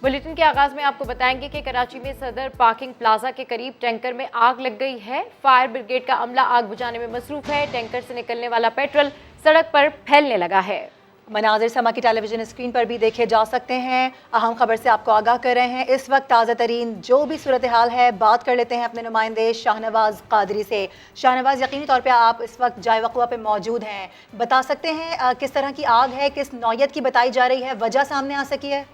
Bulletin के आगाज में आपको बताएंगे कि कराची में सदर पार्किंग प्लाजा के करीब टैंकर में आग लग गई है। फायर ब्रिगेड का अमला आग बुझाने में मसरूफ है। टैंकर से निकलने वाला पेट्रोल सड़क पर फैलने लगा है। मनाजिर समा की टेलीविजन स्क्रीन पर भी देखे जा सकते हैं। अहम खबर से आपको आगाह कर रहे हैं। इस वक्त ताज़ा तरीन जो भी सूरत हाल है, बात कर लेते हैं अपने नुमाइंदे शाहनवाज कादरी से। शाहनवाज, यकीनी तौर पे आप इस वक्त जाए वक़्वा पे मौजूद हैं, बता सकते हैं किस तरह की आग है, किस नौयत की बताई जा रही है, वजह सामने आ सकी है?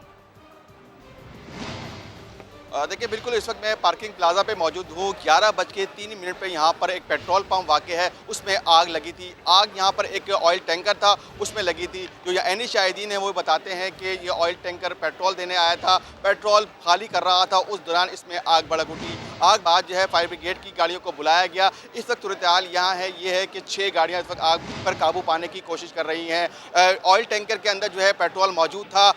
देखिए, बिल्कुल इस वक्त मैं पार्किंग प्लाजा पे मौजूद हूँ। 11:03 पे यहाँ पर एक पेट्रोल पंप वाक़ है, उसमें आग लगी थी। आग यहाँ पर एक ऑयल टैंकर था, उसमें लगी थी। जो यानी शाहिदीन हैं वो बताते हैं कि ये ऑयल टैंकर पेट्रोल देने आया था, पेट्रोल खाली कर रहा था, उस दौरान इसमें आग भड़क उठी। आग बाद जो है फायर ब्रिगेड की गाड़ियों को बुलाया गया। इस वक्त सूरत हाल यहाँ है ये है कि 6 गाड़ियाँ इस वक्त आग पर काबू पाने की कोशिश कर रही हैं। ऑयल टैंकर के अंदर जो है पेट्रोल मौजूद था।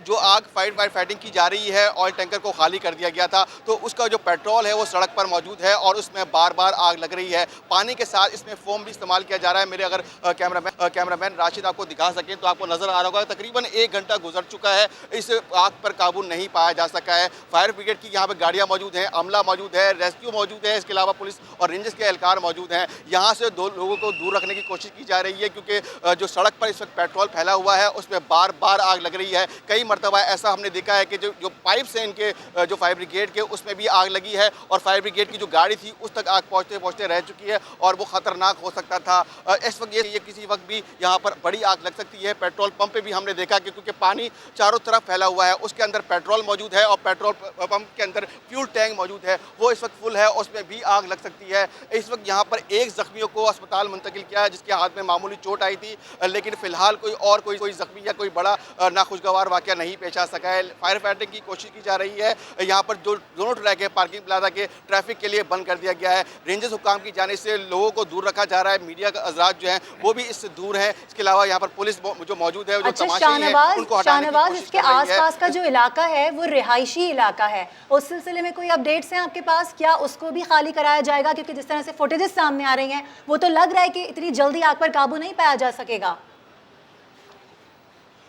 जो आग फाइटिंग की जा रही है, ऑयल टैंकर को खाली कर दिया गया था, तो उसका जो पेट्रोल है वो सड़क पर मौजूद है और उसमें बार बार आग लग रही है। पानी के साथ इसमें फोम भी इस्तेमाल किया जा रहा है। मेरे अगर कैमरामैन राशिद आपको दिखा सकें तो आपको नजर आ रहा होगा, तकरीबन 1 घंटा गुजर चुका है, इस आग पर काबू नहीं पाया जा सका है। फायर ब्रिगेड की यहाँ पर गाड़ियाँ मौजूद हैं, अमला मौजूद है, रेस्क्यू मौजूद है, इसके अलावा पुलिस और रेंजर्स के एहलकार मौजूद हैं। यहाँ से 2 लोगों को दूर रखने की कोशिश की जा रही है, क्योंकि जो सड़क पर इस वक्त पेट्रोल फैला हुआ है उसमें बार बार आग लग रही है। कई मरतबा ऐसा हमने देखा है कि जो पाइप्स हैं इनके, जो फायर ब्रिगेड के, उसमें भी आग लगी है और फायर ब्रिगेड की जो गाड़ी थी उस तक आग पहुंचते पहुंचते रह चुकी है और वो खतरनाक हो सकता था। इस वक्त ये किसी वक्त भी यहाँ पर बड़ी आग लग सकती है। पेट्रोल पंप पे भी हमने देखा कि क्योंकि पानी चारों तरफ फैला हुआ है, उसके अंदर पेट्रोल मौजूद है और पेट्रोल पंप के अंदर फ्यूल टैंक मौजूद है, वो इस वक्त फुल है, उसमें भी आग लग सकती है। इस वक्त यहाँ पर एक जख्मियों को अस्पताल मुंतकिल किया है, जिसके हाथ में मामूली चोट आई थी, लेकिन फिलहाल कोई जख्मी या कोई बड़ा नाखुशगवार वाक़या नहीं पेश आ सका है। फायर फाइटिंग की कोशिश की जा रही है। यहाँ पर जो दोनों ट्रैक है पार्किंग प्लाजा के, ट्रैफिक के लिए बंद कर दिया गया है। रेंजर्स हुकाम की जानिब से लोगों को दूर रखा जा रहा है। मीडिया का हज़रात जो हैं वो भी इससे दूर हैं। इसके अलावा यहाँ पर पुलिस जो मौजूद है, जो तमाशी हैं, उनको हटाने की कोशिश इसके कर रही है। आसपास का जो इलाका है वो रिहायशी इलाका है, उस सिलसिले में कोई अपडेट्स हैं आपके पास? क्या उसको भी खाली कराया जाएगा? क्योंकि जिस तरह से फुटेजेस सामने आ रही हैं वो तो लग रहा है कि इतनी जल्दी आग पर काबू नहीं पाया जा सकेगा।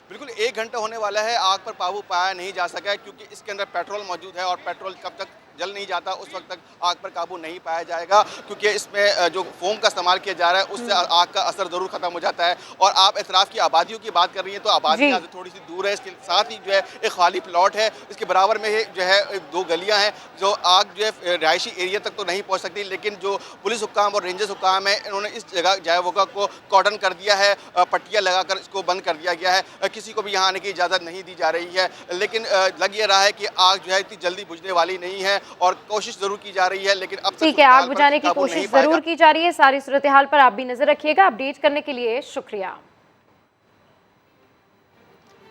बिल्कुल 1 घंटा होने वाला है, आग पर काबू पाया नहीं जा सका है, क्योंकि इसके अंदर पेट्रोल मौजूद है और पेट्रोल कब तक जल नहीं जाता उस वक्त तक आग पर काबू नहीं पाया जाएगा, क्योंकि इसमें जो फोम का इस्तेमाल किया जा रहा है उससे आग का असर ज़रूर ख़त्म हो जाता है। और आप इतराफ़ की आबादियों की बात कर रही हैं तो आबादी यहाँ से थोड़ी सी दूर है। इसके साथ ही जो है एक खाली प्लॉट है, इसके बराबर में जो है 2 गलियाँ हैं। जो आग जो है रिहायशी एरिया तक तो नहीं पहुँच सकती, लेकिन जो पुलिस हुक्काम और रेंजर्स हुक्काम है, इन्होंने इस जगह जायवगा को कॉर्डन कर दिया है, पट्टियाँ लगाकर इसको बंद कर दिया गया है। किसी को भी यहाँ आने की इजाज़त नहीं दी जा रही है, लेकिन लग ये रहा है कि आग जो है इतनी जल्दी बुझने वाली नहीं है और कोशिश जरूर की जा रही है, लेकिन अब ठीक है, आग बुझाने की कोशिश जरूर की जा रही है। सारी सूरत हाल पर आप भी नजर रखिएगा। अपडेट करने के लिए शुक्रिया।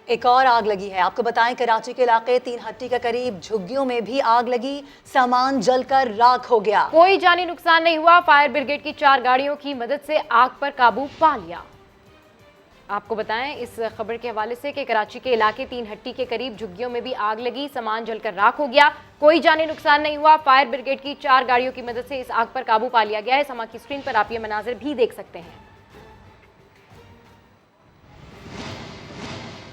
एक और आग लगी है, आपको बताएं कराची के इलाके 3 हट्टी के करीब झुग्गियों में भी आग लगी, सामान जलकर राख हो गया। कोई जानी नुकसान नहीं हुआ। फायर ब्रिगेड की 4 गाड़ियों की मदद से आग पर काबू पा लिया। आपको बताएं इस खबर के हवाले से कि कराची के इलाके 3 हट्टी के करीब झुग्गियों में भी आग लगी, सामान जलकर राख हो गया। कोई जानी नुकसान नहीं हुआ। फायर ब्रिगेड की 4 गाड़ियों की मदद से इस आग पर काबू पा लिया गया है। समा की स्क्रीन पर आप ये मनाजिर भी देख सकते हैं।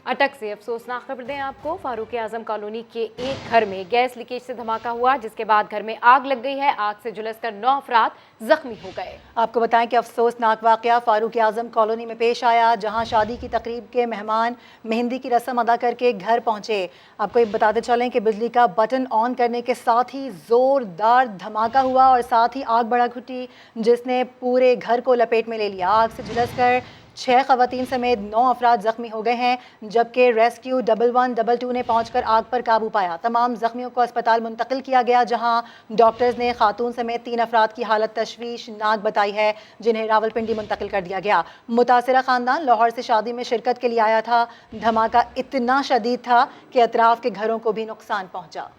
अटक से अफसोसनाक खबर दें आपको, फारूक आजम कॉलोनी के एक घर में गैस लीकेज से धमाका हुआ, जिसके बाद घर में आग लग गई है। आग से झुलसकर 9 अफराद जख्मी हो गए। आपको बताएं कि अफसोसनाक वाकया फारूक आजम कॉलोनी में पेश आया, जहां शादी की तकरीब के मेहमान मेहंदी की रस्म अदा करके घर पहुंचे। आपको ये बताते चलें कि बिजली का बटन ऑन करने के साथ ही जोरदार धमाका हुआ और साथ ही आग भड़क उठी, जिसने पूरे घर को लपेट में ले लिया। आग से झुलसकर 6 खवातीन समेत 9 अफराद जख्मी हो गए हैं, जबकि रेस्क्यू 1122 ने पहुंचकर आग पर काबू पाया। तमाम जख्मियों को अस्पताल मुंतकिल किया गया, जहां डॉक्टर्स ने खातून समेत 3 अफराद की हालत तशवीशनाक बताई है, जिन्हें रावलपिंडी मुंतकिल कर दिया गया। मुतासिरा खानदान लाहौर से शादी में शिरकत के लिए आया था। धमाका इतना शदीद था कि अतराफ के घरों को भी नुकसान पहुंचा।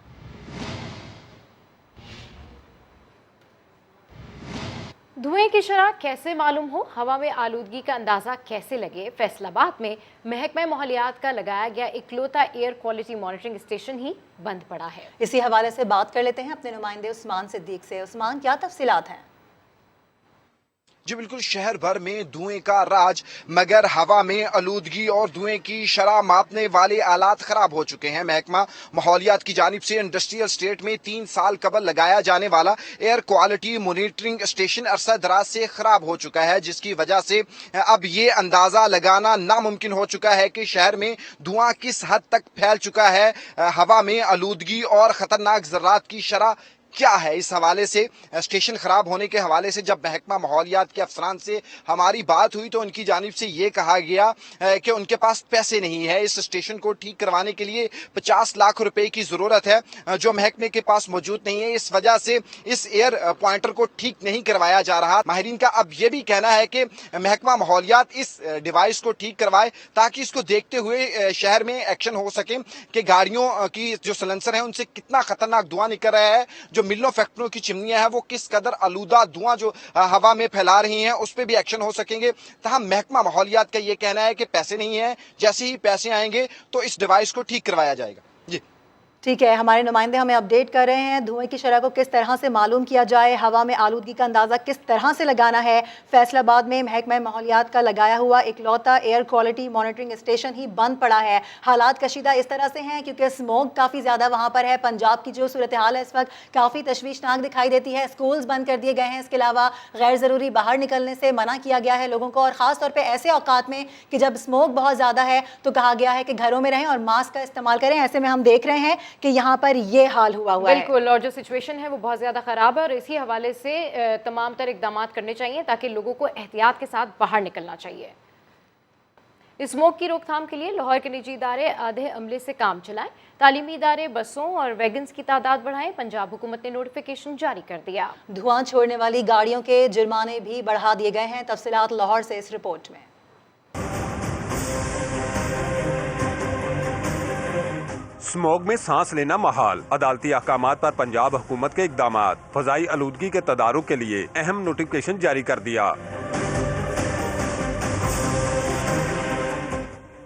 धुएं की शरह कैसे मालूम हो, हवा में आलूदगी का अंदाजा कैसे लगे? फैसलाबाद में महकमा माहौलियात का लगाया गया इकलौता एयर क्वालिटी मॉनिटरिंग स्टेशन ही बंद पड़ा है। इसी हवाले से बात कर लेते हैं अपने नुमाइंदे उस्मान सिद्दीक से। उस्मान, क्या तफसीलात हैं? जी बिल्कुल, शहर भर में धुएं का राज, मगर हवा में आलूदगी और धुएं की शरह मापने वाले आलात खराब हो चुके हैं। महकमा माहौलियात की जानिब से इंडस्ट्रियल स्टेट में 3 साल कबल लगाया जाने वाला एयर क्वालिटी मॉनिटरिंग स्टेशन अरसा दराज से खराब हो चुका है, जिसकी वजह से अब ये अंदाजा लगाना नामुमकिन हो चुका है कि शहर में धुआं किस हद तक फैल चुका है। हवा में आलूदगी और खतरनाक जर्रात की शरह क्या है। इस हवाले से स्टेशन खराब होने के हवाले से जब महकमा माहौलियात के अफसरान से हमारी बात हुई तो उनकी जानिब से ये कहा गया कि उनके पास पैसे नहीं है। इस स्टेशन को ठीक करवाने के लिए 50 लाख रुपए की जरूरत है, जो महकमे के पास मौजूद नहीं है। इस वजह से इस एयर पॉइंटर को ठीक नहीं करवाया जा रहा। माहिरीन का अब यह भी कहना है कि महकमा माहौलियात इस डिवाइस को ठीक करवाए ताकि इसको देखते हुए शहर में एक्शन हो सके कि गाड़ियों की जो सलेंसर है उनसे कितना खतरनाक धुआं निकल रहा है। जो मिलों फैक्ट्रियों की चिमनियां हैं वो किस कदर आलूदा धुआं जो हवा में फैला रही हैं उस पर भी एक्शन हो सकेंगे। तहम महकमा माहौलियात का ये कहना है कि पैसे नहीं है, जैसे ही पैसे आएंगे तो इस डिवाइस को ठीक करवाया जाएगा। जी ठीक है, हमारे नुमाइंदे हमें अपडेट कर रहे हैं धुएं की शरह को किस तरह से मालूम किया जाए, हवा में आलूदगी का अंदाज़ा किस तरह से लगाना है। फैसलाबाद में महकमा माहौलियात का लगाया हुआ इकलौता एयर क्वालिटी मॉनिटरिंग स्टेशन ही बंद पड़ा है। हालात कशीदा इस तरह से हैं क्योंकि स्मोक काफ़ी ज़्यादा वहाँ पर है। पंजाब की जो सूरत हाल है इस वक्त काफ़ी तशवीशनाक दिखाई देती है। स्कूल्स बंद कर दिए गए हैं, इसके अलावा गैर ज़रूरी बाहर निकलने से मना किया गया है लोगों को, और ख़ास तौर पर ऐसे औकात में कि जब स्मोक बहुत ज़्यादा है तो कहा गया है कि घरों में रहें और मास्क का इस्तेमाल करें। ऐसे में हम देख रहे हैं कि यहाँ पर ये हाल हुआ है। बिल्कुल, और जो सिचुएशन है वो बहुत ज़्यादा ख़राब है और इसी हवाले से तमाम तर इक़दाम करने चाहिए ताकि लोगों को एहतियात के साथ बाहर निकलना चाहिए। स्मोक की रोकथाम के लिए लाहौर के निजी इदारे आधे अमले से काम चलाएं, तालीमी इदारे बसों और वैगन्स की तादाद बढ़ाएं। पंजाब हुकूमत ने नोटिफिकेशन जारी कर दिया। धुआं छोड़ने वाली गाड़ियों के जुर्माने भी बढ़ा दिए गए हैं। तफसीलात लाहौर से इस रिपोर्ट में। स्मोग में सांस लेना महाल, अदालती अहकामात पर पंजाब हुकूमत के इकदामात, फजाई आलूदगी के तदारुक के लिए अहम नोटिफिकेशन जारी कर दिया।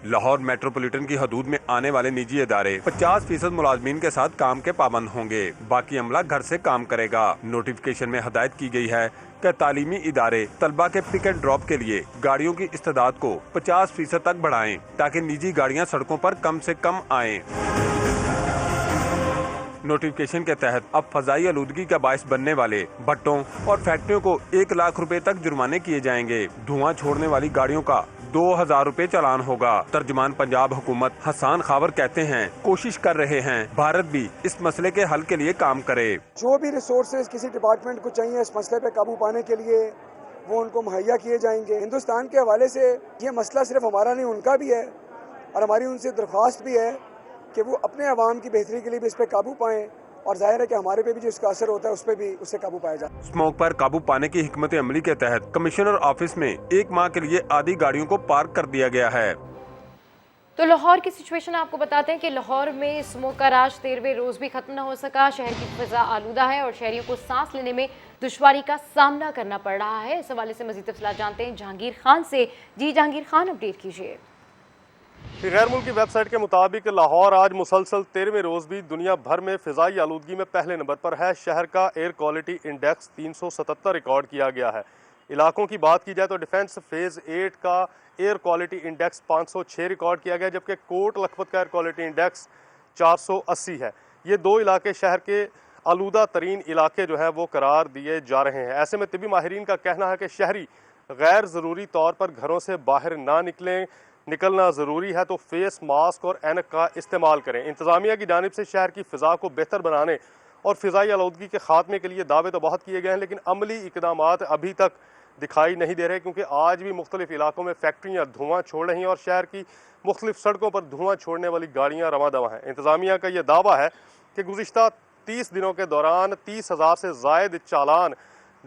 लाहौर मेट्रोपॉलिटन की हदूद में आने वाले निजी इदारे 50% मुलाजमीन के साथ काम के पाबंद होंगे, बाकी अमला घर से काम करेगा। नोटिफिकेशन में हदायत की गई है कि तालीमी इदारे तलबा के पिक एंड ड्रॉप के लिए गाड़ियों की इस्तेदाद को 50% तक बढ़ाएं ताकि निजी गाड़ियां सड़कों पर कम से कम आएं। नोटिफिकेशन के तहत अब फजाई आलूदगी का बायस बनने वाले भट्टों और फैक्ट्रियों को 1 लाख रुपए तक जुर्माने किए जाएंगे। धुआं छोड़ने वाली गाड़ियों का 2000 रुपए चालान होगा। तर्जुमान पंजाब हुकूमत हसन खावर कहते हैं कोशिश कर रहे हैं भारत भी इस मसले के हल के लिए काम करे। जो भी रिसोर्सेज किसी डिपार्टमेंट को चाहिए इस मसले पे काबू पाने के लिए वो उनको मुहैया किए जाएंगे। हिंदुस्तान के हवाले से ये मसला सिर्फ हमारा नहीं उनका भी है और हमारी उनसे दरख्वास्त भी है कि वो अपने अवाम की बेहतरी के लिए भी इस पे काबू पाएं और जाहिर है कि हमारे पे भी जो इसका असर होता है उस पे भी उससे काबू पाया जाए। स्मोक पर काबू पाने की हिकमत अमली के तहत कमिश्नर ऑफिस में 1 माह के लिए आधी गाड़ियों को पार्क कर दिया गया है। तो लाहौर की सिचुएशन आपको बताते हैं कि लाहौर में स्मोक का राज 13वें रोज भी खत्म न हो सका। शहर की फिजा आलूदा है और शहरियों को सांस लेने में दुश्वारी का सामना करना पड़ रहा है। इस हवाले से मजीद तफसीलात जानते हैं जहांगीर खान से। जी जहांगीर खान, अपडेट कीजिए। गैर मुल्की वेबसाइट के मुताबिक लाहौर आज मुसलसल 13वें रोज़ भी दुनिया भर में फ़िज़ाई आलूदगी में पहले नंबर पर है। शहर का एयर क्वालिटी इंडेक्स 377 रिकॉर्ड किया गया है। इलाकों की बात की जाए तो डिफेंस फेज़ 8 का एयर क्वालिटी इंडेक्स 506 रिकॉर्ड किया गया, जबकि कोट लखपत का एयर क्वालिटी इंडेक्स 480 है। ये 2 इलाके शहर के आलूदा तरीन इलाके जो हैं वो करार दिए जा रहे हैं। ऐसे में तिबी माहिरीन का कहना है कि शहरी गैर ज़रूरी तौर पर घरों से बाहर ना निकलें, निकलना ज़रूरी है तो फेस मास्क और ऐनक का इस्तेमाल करें। इंतज़ामिया की जानिब से शहर की फ़िज़ा को बेहतर बनाने और फ़िज़ाई आलूदगी के ख़ात्मे के लिए दावे तो बहुत किए गए हैं, लेकिन अमली इक़दामात अभी तक दिखाई नहीं दे रहे, क्योंकि आज भी मुख्तलिफ इलाकों में फैक्ट्रियाँ धुआं छोड़ रही हैं और शहर की मुख्तलिफ सड़कों पर धुआं छोड़ने वाली गाड़ियाँ रवां दवा हैं। इंतज़ामिया का यह दावा है कि गुज़िश्ता 30 दिनों के दौरान 30,000 से ज़ायद चालान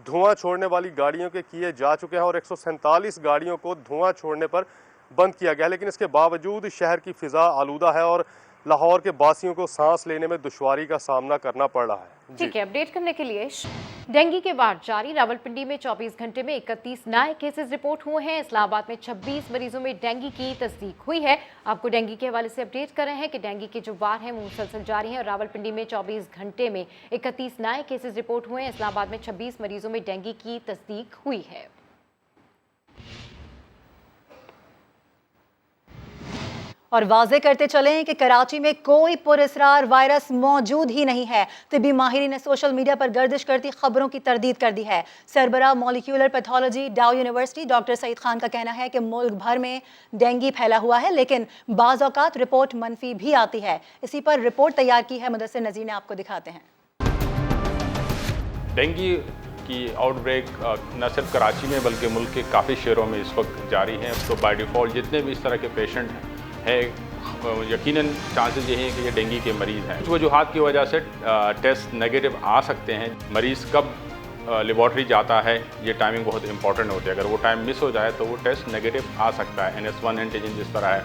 धुआं छोड़ने वाली गाड़ियों के किए जा चुके हैं और 147 गाड़ियों को धुआं छोड़ने पर बंद किया गया। लेकिन इसके बावजूद शहर की फ़िज़ा आलूदा है और लाहौर के बासियों को सांस लेने में दुश्वारी का सामना करना पड़ रहा है। ठीक है, अपडेट करने के लिए। डेंगू के वार्ड जारी। रावलपिंडी में 24 घंटे में 31 नए केसेस रिपोर्ट हुए हैं। इस्लामाबाद में 26 मरीजों में डेंगू की तस्दीक हुई है। आपको डेंगू के हवाले से अपडेट कर रहे हैं कि डेंगू के जो वार हैं वो मुसलसल जारी हैं और रावलपिंडी में 24 घंटे में 31 नए केसेस रिपोर्ट हुए हैं। इस्लामाबाद में 26 मरीजों में डेंगू की तस्दीक हुई है। और वाजे करते चलें कि कराची में कोई पुरअसरार वायरस मौजूद ही नहीं है। तिब्बी माहिरीन ने सोशल मीडिया पर गर्दिश करती खबरों की तरदीद कर दी है। सरबराह मॉलिक्यूलर पैथोलॉजी डाउ यूनिवर्सिटी डॉक्टर सईद खान का कहना है कि मुल्क भर में डेंगू फैला हुआ है, लेकिन बाज़ औक़ात रिपोर्ट मनफी भी आती है। इसी पर रिपोर्ट तैयार की है मुदस्सिर नज़ीर ने, आपको दिखाते हैं। डेंगू की आउटब्रेक न सिर्फ कराची में बल्कि मुल्क के काफ़ी शहरों में इस वक्त जारी हैं। तो बाय डिफ़ॉल्ट जितने भी इस तरह के पेशेंट हैं, यकीनन चांसेस यही हैं कि ये डेंगू के मरीज़ हैं। कुछ वजूहात की वजह से टेस्ट नेगेटिव आ सकते हैं। मरीज़ कब लेबॉर्ट्री जाता है, ये टाइमिंग बहुत इंपॉर्टेंट होती है। अगर वो टाइम मिस हो जाए तो वो टेस्ट नेगेटिव आ सकता है। NS1 एंटीजन जिस तरह है,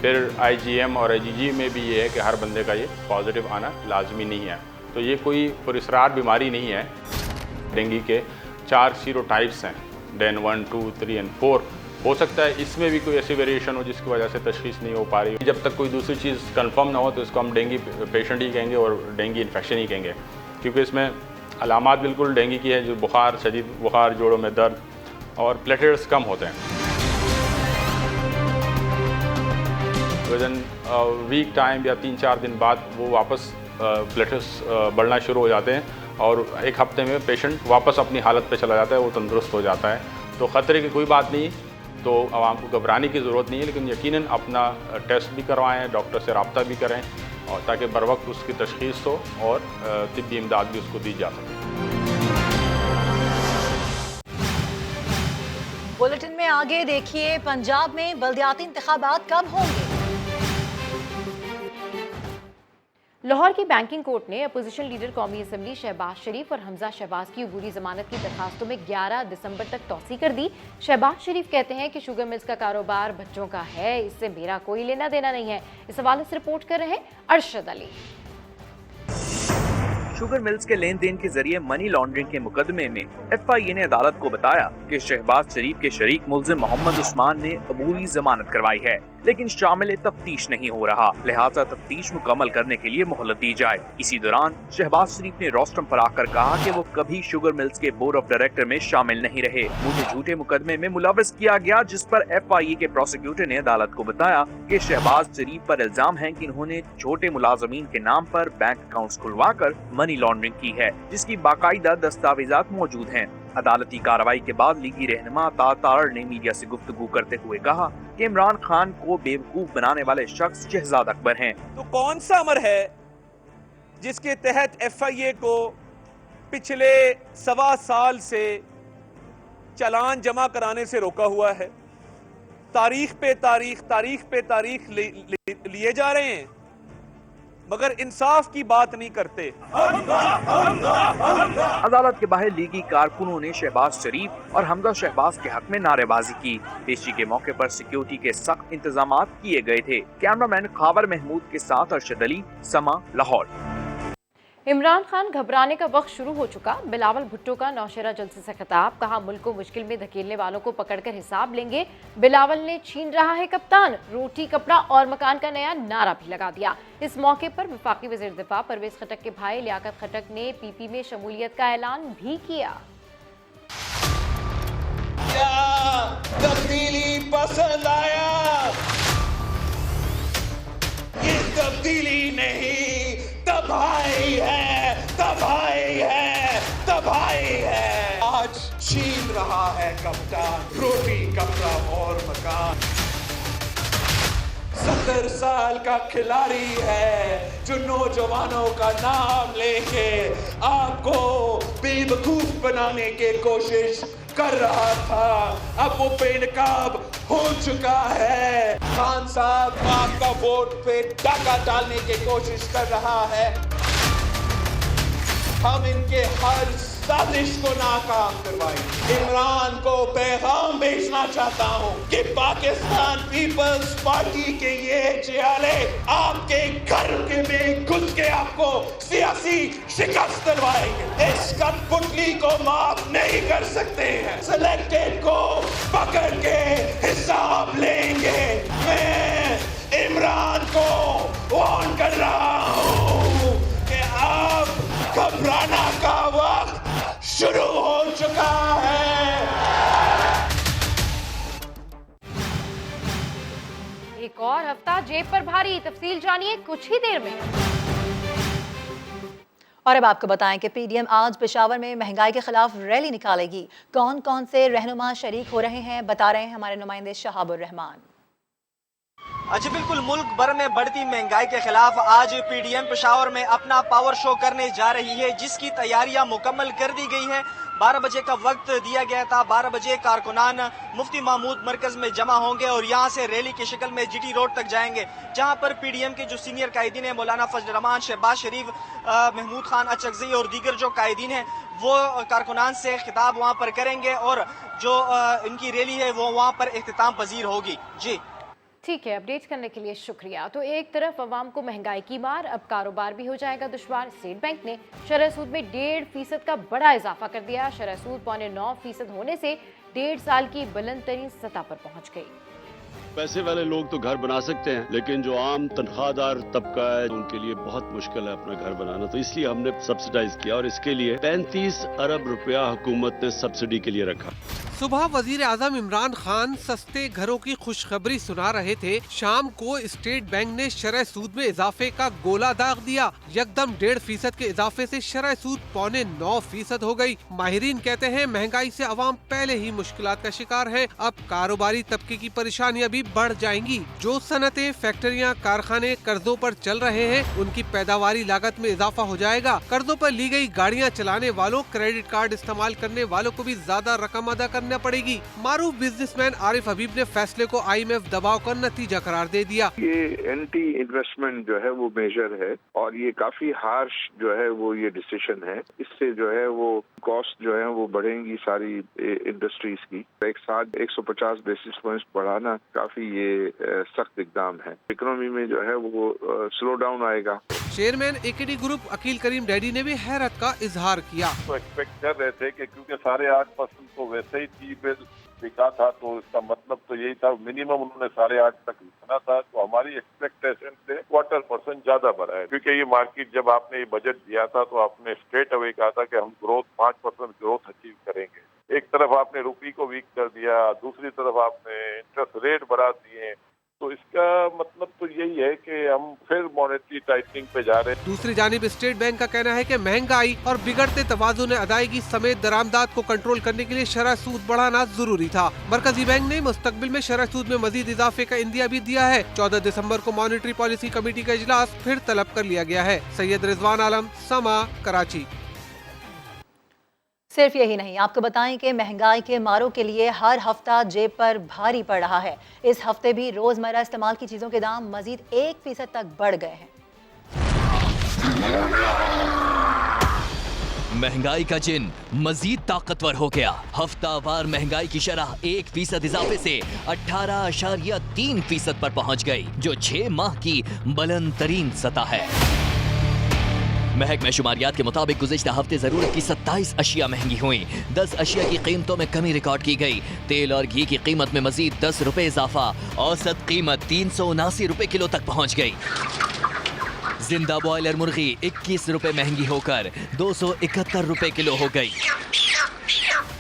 फिर IgM और IgG में भी ये है कि हर बंदे का ये पॉजिटिव आना लाजमी नहीं है। तो ये कोई पुरअसरार बीमारी नहीं है। डेंगू के 4 सीरोटाइप्स हैं, DEN 1, 2, 3 और 4। हो सकता है इसमें भी कोई ऐसी वेरिएशन हो जिसकी वजह से तशख़ीस नहीं हो पा रही। जब तक कोई दूसरी चीज़ कंफर्म ना हो तो इसको हम डेंगू पेशेंट ही कहेंगे और डेंगू इन्फेक्शन ही कहेंगे, क्योंकि इसमें अलामात बिल्कुल डेंगू की है, जो बुखार, शदीद बुखार, जोड़ों में दर्द और प्लेटलेट्स कम होते हैं। विदिन वीक टाइम या 3-4 दिन बाद वो वापस प्लेटलेट्स बढ़ना शुरू हो जाते हैं और एक हफ्ते में पेशेंट वापस अपनी हालत पे चला जाता है, वो तंदुरुस्त हो जाता है। तो ख़तरे की कोई बात नहीं, तो आवाम को घबराने की ज़रूरत नहीं है, लेकिन यकीनन अपना टेस्ट भी करवाएं, डॉक्टर से रब्ता भी करें, और ताकि बर वक्त उसकी तशख़ीस हो और तिब्बी इमदाद भी उसको दी जा सके। बुलेटिन में आगे देखिए, पंजाब में बल्दियाती इंतखाबात कब होंगे? लाहौर की बैंकिंग कोर्ट ने अपोजिशन लीडर कौमी असम्बली शहबाज शरीफ और हमजा शहबाज की अबूरी जमानत की दरखास्तों में 11 दिसंबर तक तौसी कर दी। शहबाज शरीफ कहते हैं कि शुगर मिल्स का कारोबार बच्चों का है, इससे मेरा कोई लेना देना नहीं है। इस हवाले से रिपोर्ट कर रहे हैं अरशद अली। शुगर मिल्स के लेन देन के जरिए मनी लॉन्ड्रिंग के मुकदमे में FIA ने अदालत को बताया कि शहबाज शरीफ के शरीक मुल्जिम मोहम्मद उस्मान ने अबूरी जमानत करवाई है, लेकिन शामिल तफ्तीश नहीं हो रहा, लिहाजा तफ्तीश मुकम्मल करने के लिए मोहलत दी जाए। इसी दौरान शहबाज शरीफ ने रोस्टम पर आकर कहा कि वो कभी शुगर मिल्स के बोर्ड ऑफ डायरेक्टर में शामिल नहीं रहे। मुझे झूठे मुकदमे में मुलव्वस किया गया, जिस पर FIA के प्रोसिक्यूटर ने अदालत को बताया कि शहबाज शरीफ पर इल्जाम है कि इन्होंने छोटे मुलाजमीन के नाम पर बैंक अकाउंट खुलवाकर मनी लॉन्ड्रिंग की है, जिसकी बाकायदा दस्तावेजात मौजूद हैं। अदालती कार्रवाई के बाद लीगी रहनुमा तातार ने मीडिया से गुफ्तगू करते हुए कहा कि इमरान खान को बेवकूफ बनाने वाले शख्स शहजाद अकबर हैं। तो कौन सा अमर है जिसके तहत FIA को पिछले 1.25 साल से चालान जमा कराने से रोका हुआ है? तारीख पे तारीख लिए जा रहे हैं, मगर इंसाफ की बात नहीं करते। अदालत के बाहर लीगी कारकुनों ने शहबाज शरीफ और हमजा शहबाज के हक में नारेबाजी की। पेशी के मौके पर सिक्योरिटी के सख्त इंतजाम किए गए थे। कैमरामैन खावर महमूद के साथ अरशद अली, समा, लाहौर। इमरान खान घबराने का वक्त शुरू हो चुका। बिलावल भुट्टो का नौशेरा जलसे से खिताब, कहा मुल्क को मुश्किल में धकेलने वालों को पकड़कर हिसाब लेंगे। बिलावल ने छीन रहा है कप्तान, रोटी कपड़ा और मकान का नया नारा भी लगा दिया। इस मौके पर वफाकी वज़ीर दिफा परवेज खटक के भाई लियाकत खटक ने PP में शमूलियत का ऐलान भी किया। तब्दीली पसंद आया, ये तब्दीली नहीं तबाही है। आज छीन रहा है कप्तान रोटी कपड़ा और मकान। 70 साल का खिलाड़ी है जो नौजवानों का नाम लेके आपको बेवकूफ बनाने की कोशिश कर रहा था, अब वो बेनकाब हो चुका है। खान साहब आपका वोट पे डाका डालने की कोशिश कर रहा है। हम इनके हर साजिश को नाकाम करवाएंगे। इमरान को पैगाम भेजना चाहता हूं कि पाकिस्तान पीपल्स पार्टी के ये जियाले आपके घर के में घुस के आपको सियासी शिकस्त दिलवाएंगे। इस कठपुतली को माफ नहीं कर सकते हैं। सिलेक्टेड को पकड़ के हिसाब लेंगे। मैं इमरान को वार्न कर रहा हूं कि आप घबराना का वक्त शुरू हो चुका है। एक और हफ्ता जेब पर भारी, तफसील जानिए कुछ ही देर में। और अब आपको बताएं कि पीडीएम आज पेशावर में महंगाई के खिलाफ रैली निकालेगी। कौन कौन से रहनुमा शरीक हो रहे हैं, बता रहे हैं हमारे नुमाइंदे शहाबुर रहमान। जी बिल्कुल, मुल्क भर में बढ़ती महंगाई के खिलाफ आज पीडीएम पेशावर में अपना पावर शो करने जा रही है, जिसकी तैयारियां मुकम्मल कर दी गई है। 12 बजे का वक्त दिया गया था। 12 बजे कारकुनान मुफ्ती महमूद मरकज में जमा होंगे और यहां से रैली की शक्ल में जीटी रोड तक जाएंगे, जहां पर पीडीएम के जो सीनियर कायदीन है, मौलाना फजल रहमान, शहबाज शरीफ, महमूद खान अचकज़ई और दीगर जो कायदीन हैं, वो कारकुनान से खिताब वहां पर करेंगे और जो इनकी रैली है वो वहां पर इख्तिताम पजीर होगी। जी ठीक है, अपडेट करने के लिए शुक्रिया। तो एक तरफ अवाम को महंगाई की मार, अब कारोबार भी हो जाएगा दुश्वार। स्टेट बैंक ने शरह सूद में 1.5% का बड़ा इजाफा कर दिया। शरह सूद 9.5% होने से 1.5 साल की बुलंद तरीन सतह पर पहुंच गई। पैसे वाले लोग तो घर बना सकते हैं, लेकिन जो आम तनख्वाहदार तबका है उनके लिए बहुत मुश्किल है अपना घर बनाना। तो इसलिए हमने सब्सिडाइज किया और इसके लिए 35 अरब रुपया हुकूमत ने सब्सिडी के लिए रखा। सुबह वजीर आजम इमरान खान सस्ते घरों की खुशखबरी सुना रहे थे। शाम को स्टेट बैंक ने शरह सूद में इजाफे का गोला दाग दिया। यकदम 1.5% के इजाफे से शरह सूद 9.5% हो गई। माहिरीन कहते हैं महंगाई से अवाम पहले ही मुश्किलात का शिकार है, अब कारोबारी तबके की परेशानियां भी बढ़ जाएंगी। जो सनतें, फैक्ट्रियां, कारखाने कर्जों पर चल रहे हैं, उनकी पैदावारी लागत में इजाफा हो जाएगा। कर्जों पर ली गई गाड़ियां चलाने वालों, क्रेडिट कार्ड इस्तेमाल करने वालों को भी ज्यादा रकम अदा करना पड़ेगी। मारूफ बिजनेसमैन आरिफ हबीब ने फैसले को IMF दबाव का नतीजा करार दे दिया। ये एंटी इन्वेस्टमेंट जो है वो मेजर है और ये काफी हार्श जो है वो ये डिसीजन है। इससे जो है वो कॉस्ट जो है वो बढ़ेंगी सारी इंडस्ट्रीज की। एक साथ 150 बेसिस पॉइंट्स बढ़ाना काफी ये सख्त इकदाम है। इकोनॉमी में जो है वो स्लो डाउन आएगा। चेयरमैन AKD ग्रुप अकील करीम डैडी ने भी हैरत का इजहार किया। तो एक्सपेक्ट कर रहे थे कि क्योंकि 8.5% तो वैसे ही थी बिका था, तो इसका मतलब तो यही था, मिनिमम उन्होंने 8.5 तक लिखना था। तो हमारी एक्सपेक्टेशन से 1/4% ज्यादा बढ़ा है, क्योंकि ये मार्केट जब आपने ये बजट दिया था तो आपने स्ट्रेट अवे कहा था कि हम ग्रोथ 5% ग्रोथ अचीव करेंगे। एक तरफ आपने रुपये को वीक कर दिया, दूसरी तरफ आपने इंटरेस्ट रेट बढ़ा दिए, तो इसका मतलब तो यही है कि हम फिर मॉनेटरी टाइटनिंग पे जा रहे हैं। दूसरी जानिब स्टेट बैंक का कहना है कि महंगाई और बिगड़ते तवाज़ुन अदायगी समेत दरामदात को कंट्रोल करने के लिए शरह सूद बढ़ाना जरूरी था। मरकजी बैंक ने मुस्तकबिल में शरह सूद में मजीद इजाफे का इंदिया भी दिया है। 14 दिसंबर को मॉनेटरी पॉलिसी कमेटी का इजलास फिर तलब कर लिया गया है। सैयद रिजवान आलम, समा, कराची। सिर्फ यही नहीं, आपको बताएं कि महंगाई के मारों के लिए हर हफ्ता जेब पर भारी पड़ रहा है। इस हफ्ते भी रोजमर्रा इस्तेमाल की चीजों के दाम मजीद 1% तक बढ़ गए हैं। महंगाई का जिन मजीद ताकतवर हो गया। हफ्तावार महंगाई की शरह 1% इजाफे से 18.3% पर पहुंच गई, जो 6 माह की बुलंद तरीन सतह है। महकमे शुमारियात के मुताबिक गुज़िश्ता हफ्ते जरूरत की 27 अशिया महंगी हुई। 10 अशिया की कीमतों में कमी रिकॉर्ड की गई। तेल और घी की कीमत में मजीद 10 रुपए इजाफा, औसत कीमत 379 रुपए किलो तक पहुंच गई। जिंदा बॉयलर मुर्गी 21 रुपए महंगी होकर 271 रुपए किलो हो गई।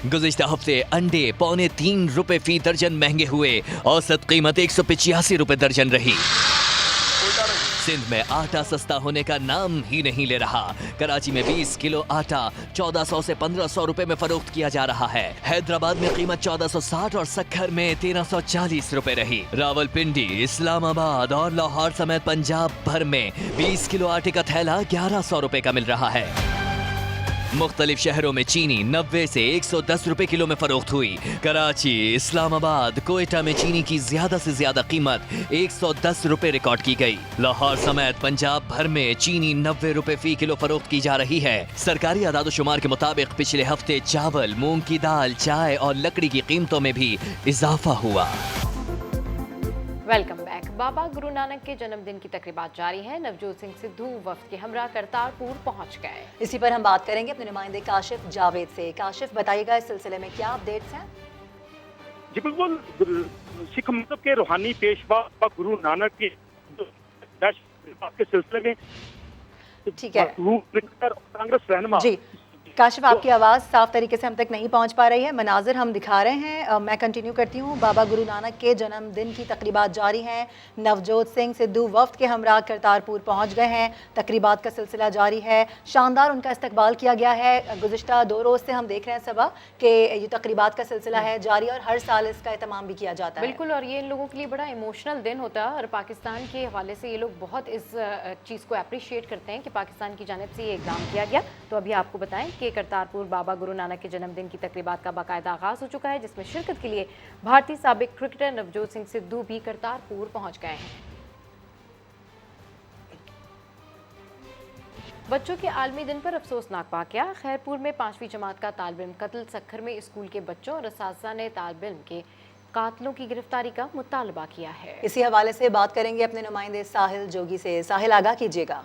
गुज़िश्ता हफ्ते अंडे 3.25 रुपए फी दर्जन महंगे हुए, औसत कीमत 185 रुपए दर्जन रही। सिंध में आटा सस्ता होने का नाम ही नहीं ले रहा। कराची में 20 किलो आटा 1400 से 1500 रुपए में फरोख्त किया जा रहा है। हैदराबाद में कीमत 1460 और सक्खर में 1340 रुपए रही। रावलपिंडी, इस्लामाबाद और लाहौर समेत पंजाब भर में 20 किलो आटे का थैला 1100 रुपए का मिल रहा है। मुख्तलिफ शहरों में चीनी 90 से 110 रुपए किलो में फरोख्त हुई। कराची, इस्लामाबाद, कोयटा में चीनी की ज्यादा से ज्यादा कीमत 110 रुपए रिकॉर्ड की गई। लाहौर समेत पंजाब भर में चीनी 90 रुपए फी किलो फरोख्त की जा रही है। सरकारी आदाद-ओ-शुमार के मुताबिक पिछले हफ्ते चावल, मूंग की दाल, चाय और लकड़ी की कीमतों में भी इजाफा हुआ। Welcome back. बाबा गुरु नानक के जन्मदिन की तकरीबात जारी है। नवजोत सिंह सिद्धू वफ्द के हमरा करतारपुर पहुंच गए। इसी पर हम बात करेंगे अपने नुमाइंदे काशिफ जावेद से। काशिफ, बताइएगा इस सिलसिले में क्या अपडेट्स हैं? जी बिल्कुल, सिख मजहब के रूहानी पेशवा गुरु नानक के सिलसिले में ठीक है, कांग्रेस रहनुमा काशिफ, आपकी आवाज़ साफ तरीके से हम तक नहीं पहुंच पा रही है। मनाजिर हम दिखा रहे हैं। मैं कंटिन्यू करती हूँ। बाबा गुरु नानक के जन्मदिन की तकरीबात जारी हैं। नवजोत सिंह सिद्धू वफ्द के हमरा करतारपुर पहुंच गए हैं। तकरीबात का सिलसिला जारी है। शानदार उनका इस्तकबाल किया गया है। गुज़िश्ता 2 रोज़ से हम देख रहे हैं सबा कि ये तकरीबात का सिलसिला है जारी, और हर साल इसका एहतमाम भी किया जाता है। बिल्कुल, और ये इन लोगों के लिए बड़ा इमोशनल दिन होता है और पाकिस्तान के हवाले से ये लोग बहुत इस चीज़ को अप्रिशिएट करते हैं कि पाकिस्तान की जानिब से ये इक़दाम किया गया। तो अभी आपको बताएं कि करतारपुर बाबा गुरु नानक के जन्मदिन की तकरीबात का बाकायदा आगाज़ हो चुका है, जिसमें शिरकत के लिए भारतीय साबिक क्रिकेटर नवजोत सिंह सिद्धू भी करतारपुर पहुंच गए हैं। बच्चों के आलमी दिन पर अफसोसनाक वाक़या। खैरपुर में 5वीं जमात का तालिब इल्म कत्ल। सक्खर में स्कूल के बच्चों और असातिज़ा ने तालिब इल्म के कातलों की गिरफ्तारी का मुतालबा किया है। इसी हवाले से बात करेंगे अपने नुमाइंदे साहिल जोगी से। साहिल, आगाह कीजिएगा।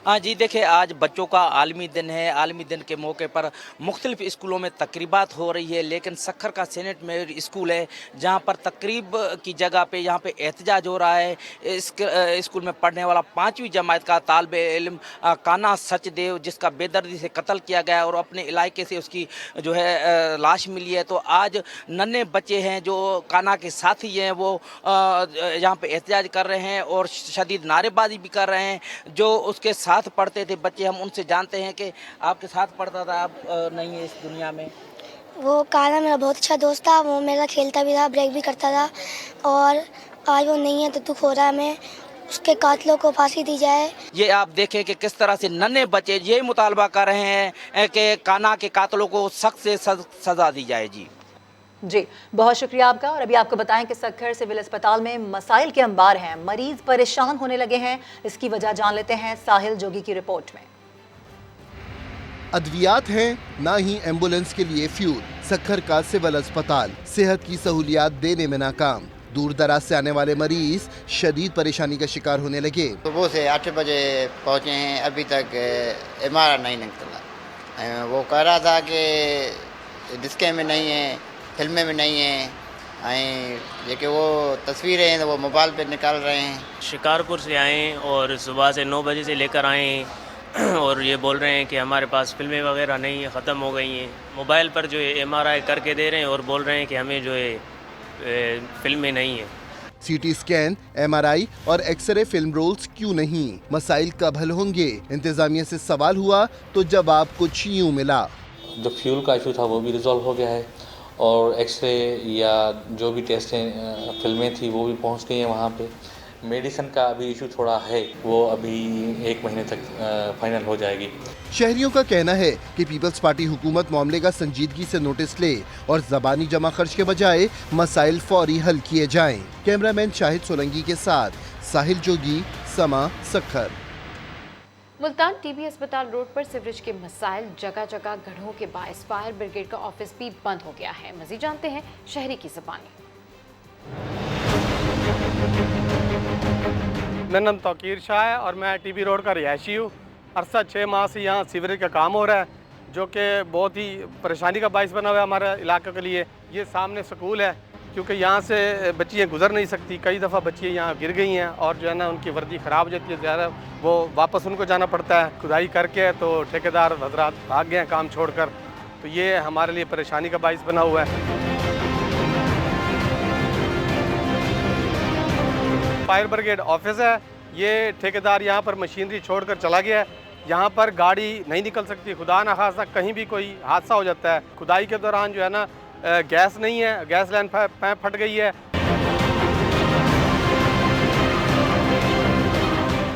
हाँ जी, देखिए आज बच्चों का आलमी दिन है। आलमी दिन के मौके पर मुख्तलिफ स्कूलों में तकरीबात हो रही है, लेकिन सक्खर का सेनेट मेरिट स्कूल है जहाँ पर तकरीब की जगह पे यहाँ पे एहतजाज हो रहा है। इस स्कूल में पढ़ने वाला 5वीं जमात का तालिब इल्म काना सचदेव, जिसका बेदर्दी से कत्ल किया गया और अपने इलाके से उसकी जो है लाश मिली है। तो आज नन्हे बच्चे हैं जो काना के साथी हैं, वो यहाँ पे एहतजाज कर रहे हैं और शदीद नारेबाजी भी कर रहे हैं। जो उसके साथ पढ़ते थे बच्चे, हम उनसे जानते हैं कि आपके साथ पढ़ता था, आप नहीं है इस दुनिया में। वो काना मेरा बहुत अच्छा दोस्त था, वो मेरा खेलता भी था, ब्रेक भी करता था, और आज वो नहीं है तो दुख हो रहा है हमें। उसके कातलों को फांसी दी जाए। ये आप देखें कि किस तरह से नन्हे बच्चे ये मुतालबा कर रहे हैं कि काना के कातलों को सख्त से सजा दी जाए। जी, बहुत शुक्रिया आपका। और अभी आपको बताएं कि सक्खर सिविल अस्पताल में मसाइल के अंबार हैं, मरीज परेशान होने लगे हैं। इसकी वजह जान लेते हैं साहिल जोगी की रिपोर्ट में। अद्वियात हैं, ना ही एम्बुलेंस के लिए फ्यूल। सक्खर का सिविल अस्पताल सेहत की सहूलियात देने में नाकाम। दूर दराज से आने वाले मरीज शदीद परेशानी का शिकार होने लगे। सुबह से 8 बजे पहुँचे हैं, अभी तक एमआरआई नहीं निकला। वो कह रहा था कि डिस्के में नहीं है, फिल्में में नहीं है, ये कि वो तस्वीरें हैं वो मोबाइल पे निकाल रहे हैं। शिकारपुर से आए और सुबह से 9 बजे से लेकर आए और ये बोल रहे हैं कि हमारे पास फिल्में वगैरह नहीं है, ख़त्म हो गई हैं। मोबाइल पर जो है एमआरआई करके दे रहे हैं और बोल रहे हैं कि हमें जो है फिल्में नहीं है। सीटी स्कैन, एमआरआई और एक्सरे फिल्म रोल्स क्यों नहीं? मसाइल कब हल होंगे? इंतजामिया से सवाल हुआ तो जवाब कुछ यूँ मिला। जो फ्यूल का इशू था वो भी रिजॉल्व हो गया है और एक्सरे या जो भी टेस्ट हैं, फिल्में थी वो भी पहुंच गई हैं वहाँ पे। मेडिसिन का अभी इशू थोड़ा है, वो अभी 1 महीने तक फाइनल हो जाएगी। शहरियों का कहना है कि पीपल्स पार्टी हुकूमत मामले का संजीदगी से नोटिस ले और ज़बानी जमा खर्च के बजाय मसाइल फौरी हल किए जाएं। कैमरामैन शाहिद सोलंगी के साथ साहिल जोगी, समा, सक्खर। मुल्तान टीबी अस्पताल रोड पर सीवरेज के मसाइल, जगह जगह गड्ढों के बायस फायर ब्रिगेड का ऑफिस भी बंद हो गया है। मज़ीद जानते हैं शहरी की ज़बानी। मेरा नाम तौकीर शाह है और मैं टीबी रोड का रिहायशी हूँ। अरसा 6 माह से यहाँ सीवरेज का काम हो रहा है, जो कि बहुत ही परेशानी का बायस बना हुआ है हमारे इलाके के लिए। ये सामने स्कूल है, क्योंकि यहाँ से बच्चियाँ गुजर नहीं सकती। कई दफ़ा बच्चियाँ यहाँ गिर गई हैं और जो है ना उनकी वर्दी ख़राब हो जाती है, ज़्यादा वो वापस उनको जाना पड़ता है। खुदाई करके तो ठेकेदार हजरात भाग गए हैं काम छोड़कर, तो ये हमारे लिए परेशानी का बायस बना हुआ है। फायर ब्रिगेड ऑफिस है, ये ठेकेदार यहाँ पर मशीनरी छोड़कर चला गया है। यहाँ पर गाड़ी नहीं निकल सकती, खुदा न खासा कहीं भी कोई हादसा हो जाता है। खुदाई के दौरान जो है ना गैस नहीं है, गैस लाइन पैप फट गई है।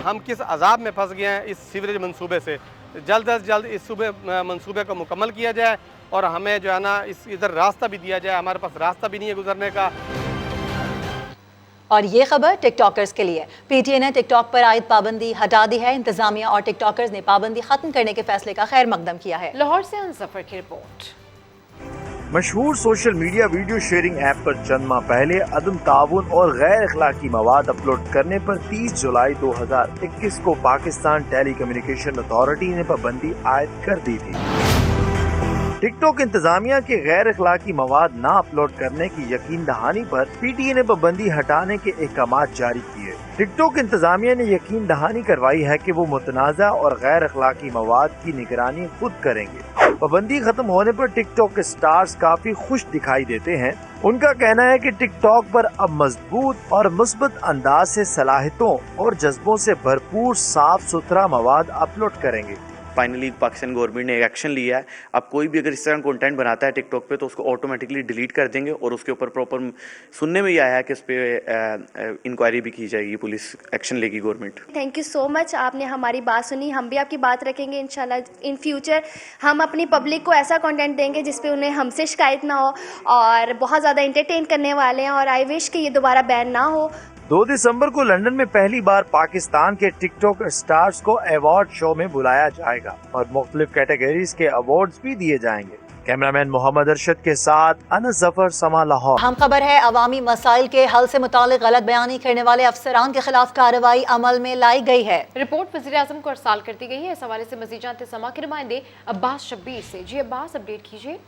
हम किस अजाब में फंस गए हैं इस सीवरेज मंसूबे से। जल्द अज जल्द इस मंसूबे को मुकम्मल किया जाए और हमें जो है ना इधर रास्ता भी दिया जाए। हमारे पास रास्ता भी नहीं है गुजरने का। और ये खबर टिकटॉकर्स के लिए। पीटीए ने टिकटॉक पर आयद पाबंदी हटा दी है। इंतजामिया और टिकटॉकर्स ने पाबंदी खत्म करने के फैसले का खैर मकदम किया है। लाहौर से अनसफर की रिपोर्ट। मशहूर social media video sharing app पर चंद माह पहले अदम ताउन और गैर अखलाकी मवाद अपलोड करने पर 30 जुलाई 2021 को पाकिस्तान टेलीकम्युनिकेशन अथॉरिटी ने पाबंदी आयद कर दी थी। टिकटॉक इंतजामिया के गैर अखलाकी मवाद ना अपलोड करने की यकीन दहानी पर PTA ने पाबंदी हटाने के अहकाम जारी किए। टिकटॉक इंतजामिया ने यकीन दहानी करवाई है कि वो मुतनाज़ा और गैर अखलाकी मवाद की निगरानी खुद करेंगे। पाबंदी खत्म होने पर टिकटॉक के स्टार्स काफी खुश दिखाई देते हैं। उनका कहना है कि टिकटॉक पर अब मजबूत और मुस्बत अंदाज से सलाहियतों और जज्बों से भरपूर साफ सुथरा मवाद अपलोड करेंगे। फाइनली पाकिस्तान गवर्नमेंट ने एक्शन लिया है। अब कोई भी अगर इस तरह कंटेंट बनाता है टिकटॉक पे तो उसको ऑटोमेटिकली डिलीट कर देंगे और उसके ऊपर प्रॉपर सुनने में ही आया है कि उस पर इंक्वायरी भी की जाएगी, पुलिस एक्शन लेगी government. Thank you so much, आपने हमारी बात सुनी, हम भी आपकी बात रखेंगे इंशाल्लाह। इन फ्यूचर हम अपनी पब्लिक को ऐसा कंटेंट देंगे जिस पे उन्हें हमसे शिकायत ना हो और बहुत ज़्यादा इंटरटेन करने वाले हैं और आई विश कि ये दोबारा बैन ना हो। 2 दिसंबर को लंदन में पहली बार पाकिस्तान के टिकटॉक स्टार्स को अवार्ड शो में बुलाया जाएगा और मुख्तलिफ कैटेगरीज के अवार्ड्स भी दिए जाएंगे। कैमरामैन मोहम्मद अरशद के साथ अनस जफर, समा लाहौर। अहम खबर है, अवामी मसाइल के हल से मुतालिक गलत बयानी करने वाले अफसरान के खिलाफ कार्रवाई अमल में लाई गई है। रिपोर्ट वज़ीर आज़म को अरसाल कर दी गई है। इस हवाले से मज़ीद जानते समा के नुमाइंदे अब्बास शब्बीर से। जी अब्बास, अपडेट कीजिए।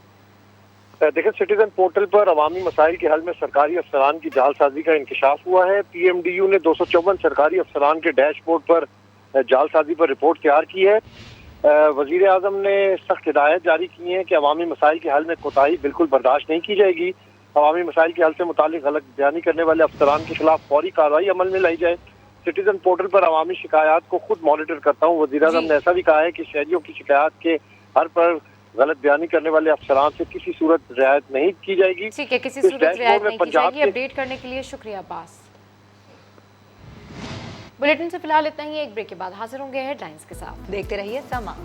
देखिए, सिटीजन पोर्टल पर अवामी मसाइल के हल में सरकारी अफसरान की जालसाजी का इंकशाफ हुआ है। PMDU ने 254 सरकारी अफसरान के डैशबोर्ड पर जालसाजी पर रिपोर्ट तैयार की है। वजीर आज़म ने सख्त हिदायत जारी की है कि अवामी मसाइल के हल में कोताही बिल्कुल बर्दाश्त नहीं की जाएगी। अवामी मसाइल के हल से मुतालिक गलत बयानी करने वाले अफसरान के खिलाफ फौरी कार्रवाई अमल में लाई जाए। सिटीजन पोर्टल पर अवामी शिकायत को खुद मॉनिटर करता हूँ। वजीर आज़म ने ऐसा भी कहा है कि शहरियों की शिकायत के हर पर गलत बयानी करने वाले अफसरान से किसी सूरत रियायत नहीं की जाएगी। ठीक है, किसी सूरत रियायत नहीं की जाएगी। अपडेट करने के लिए शुक्रिया अब्बास। बुलेटिन से फिलहाल इतना ही। एक ब्रेक के बाद हाजिर होंगे हेडलाइंस के साथ। देखते रहिए समा।